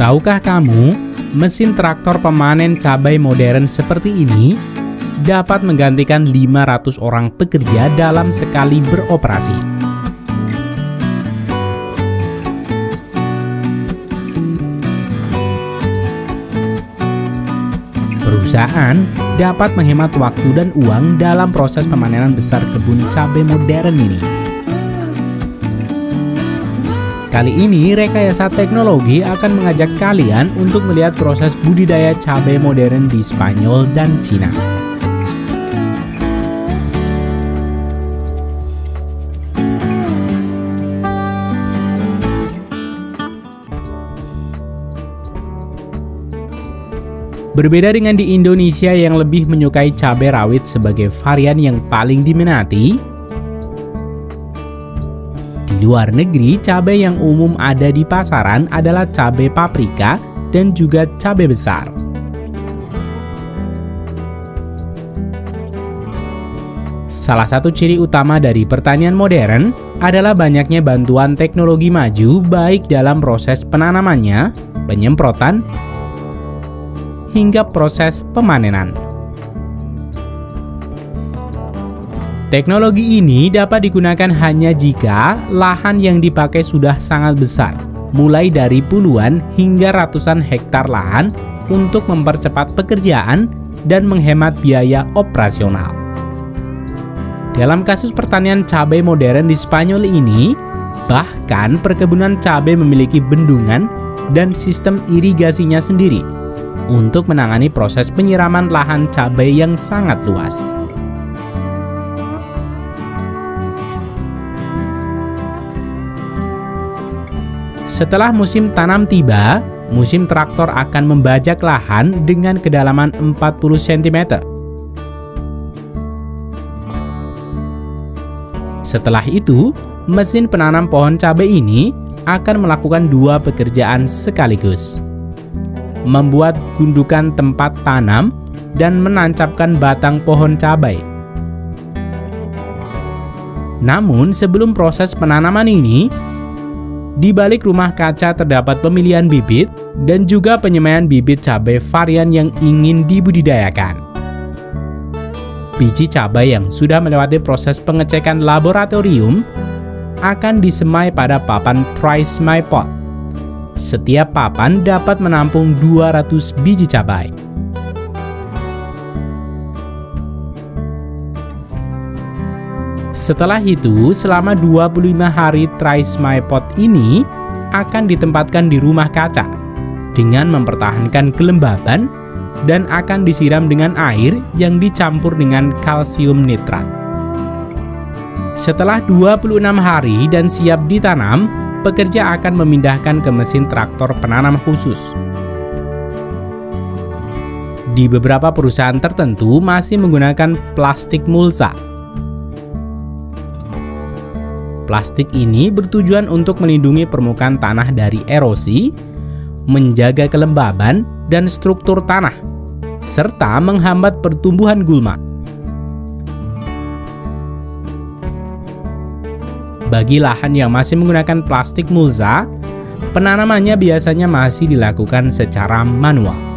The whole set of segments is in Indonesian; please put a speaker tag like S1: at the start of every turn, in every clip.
S1: Tahukah kamu, mesin traktor pemanen cabai modern seperti ini dapat menggantikan 500 orang pekerja dalam sekali beroperasi. Perusahaan dapat menghemat waktu dan uang dalam proses pemanenan besar kebun cabai modern ini. Kali ini, Rekayasa Teknologi akan mengajak kalian untuk melihat proses budidaya cabai modern di Spanyol dan Cina. Berbeda dengan di Indonesia yang lebih menyukai cabai rawit sebagai varian yang paling diminati, di luar negeri cabai yang umum ada di pasaran adalah cabai paprika dan juga cabai besar. Salah satu ciri utama dari pertanian modern adalah banyaknya bantuan teknologi maju baik dalam proses penanamannya, penyemprotan, hingga proses pemanenan. Teknologi ini dapat digunakan hanya jika lahan yang dipakai sudah sangat besar, mulai dari puluhan hingga ratusan hektar lahan untuk mempercepat pekerjaan dan menghemat biaya operasional. Dalam kasus pertanian cabai modern di Spanyol ini, bahkan perkebunan cabai memiliki bendungan dan sistem irigasinya sendiri untuk menangani proses penyiraman lahan cabai yang sangat luas. Setelah musim tanam tiba, musim traktor akan membajak lahan dengan kedalaman 40 cm. Setelah itu, mesin penanam pohon cabai ini akan melakukan dua pekerjaan sekaligus: membuat gundukan tempat tanam dan menancapkan batang pohon cabai. Namun, sebelum proses penanaman ini, di balik rumah kaca terdapat pemilihan bibit dan juga penyemaian bibit cabai varian yang ingin dibudidayakan. Biji cabai yang sudah melewati proses pengecekan laboratorium akan disemai pada papan Try-Semai Pot. Setiap papan dapat menampung 200 biji cabai. Setelah itu, selama 25 hari Try-Semai Pot ini akan ditempatkan di rumah kaca dengan mempertahankan kelembaban dan akan disiram dengan air yang dicampur dengan kalsium nitrat. Setelah 26 hari dan siap ditanam, pekerja akan memindahkan ke mesin traktor penanam khusus. Di beberapa perusahaan tertentu masih menggunakan plastik mulsa. Plastik ini bertujuan untuk melindungi permukaan tanah dari erosi, menjaga kelembaban dan struktur tanah, serta menghambat pertumbuhan gulma. Bagi lahan yang masih menggunakan plastik mulsa, penanamannya biasanya masih dilakukan secara manual.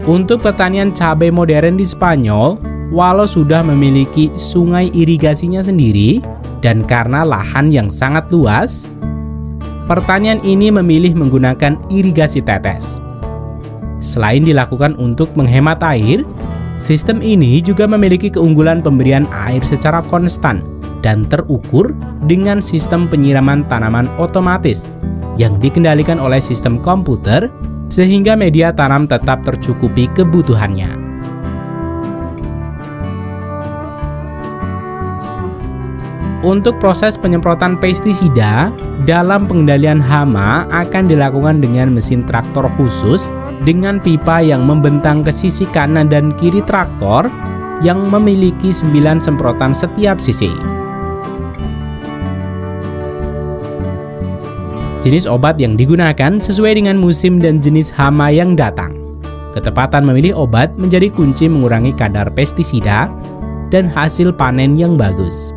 S1: Untuk pertanian cabai modern di Spanyol, walau sudah memiliki sungai irigasinya sendiri dan karena lahan yang sangat luas, pertanian ini memilih menggunakan irigasi tetes. Selain dilakukan untuk menghemat air, sistem ini juga memiliki keunggulan pemberian air secara konstan dan terukur dengan sistem penyiraman tanaman otomatis yang dikendalikan oleh sistem komputer sehingga media tanam tetap tercukupi kebutuhannya. Untuk proses penyemprotan pestisida dalam pengendalian hama akan dilakukan dengan mesin traktor khusus dengan pipa yang membentang ke sisi kanan dan kiri traktor yang memiliki 9 semprotan setiap sisi. Jenis obat yang digunakan sesuai dengan musim dan jenis hama yang datang. Ketepatan memilih obat menjadi kunci mengurangi kadar pestisida dan hasil panen yang bagus.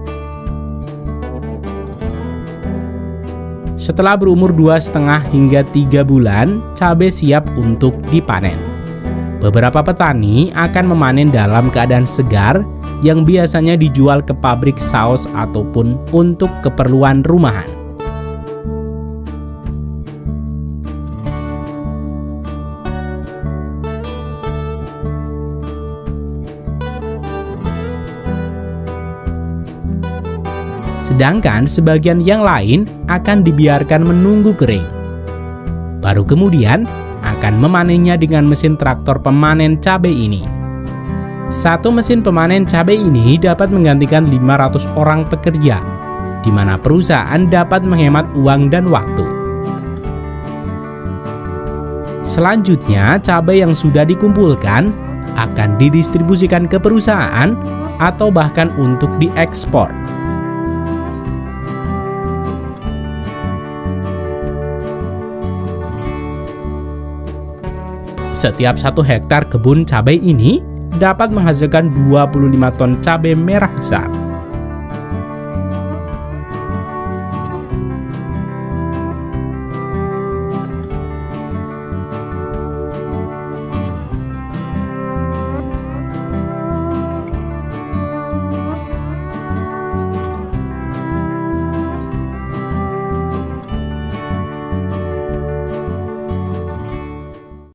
S1: Setelah berumur 2,5 hingga 3 bulan, cabai siap untuk dipanen. Beberapa petani akan memanen dalam keadaan segar yang biasanya dijual ke pabrik saus ataupun untuk keperluan rumahan. Sedangkan sebagian yang lain akan dibiarkan menunggu kering. Baru kemudian akan memanennya dengan mesin traktor pemanen cabai ini. Satu mesin pemanen cabai ini dapat menggantikan 500 orang pekerja, di mana perusahaan dapat menghemat uang dan waktu. Selanjutnya, cabai yang sudah dikumpulkan akan didistribusikan ke perusahaan atau bahkan untuk diekspor. Setiap 1 hektar kebun cabai ini dapat menghasilkan 25 ton cabai merah besar.